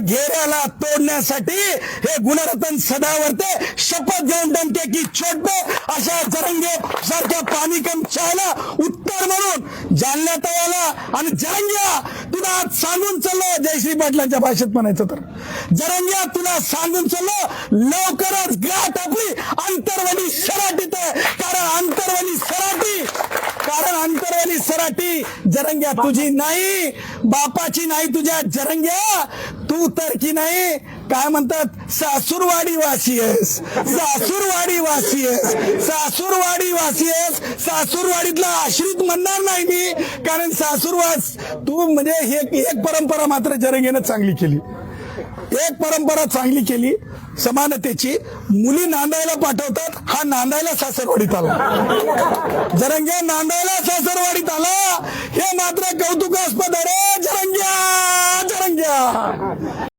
घेऱ्याला तोडण्यासाठी हे गुणरत्न सदावर्ते शपथ घेऊन दमते की छोट पे अशा जरंगे सारख्या पाणी कम चहाला उत्तर म्हणून जालन्यात आला आणि जरंग्या तुला आज सांगून चाललो जयश्री पाटलांच्या भाषेत म्हणायचं तर जरंग्या तुला सांगून चाललो लवकरच गाठ आपली अंतरवली सराटीत आहे कारण अंतरवली सराटी जरंग्या तुझी नाही बापाची नाही तुझ्या जरंग्या तू तर की नाही काय म्हणतात सासूरवाडी वासी आहेस सासूरवाडीतला आश्रित म्हणणार नाही मी कारण सासूरवास तू म्हणजे हे एक परंपरा मात्र जरंगेनं चांगली केली एक परंपरा चांगली केली समानतेची मुली नांदायला पाठवतात हा नांदायला सासरवाडीत आला जरंग्या नांदायला सासरवाडीत आला हे मात्र कौतुकास्पद आहे रे जरंग्या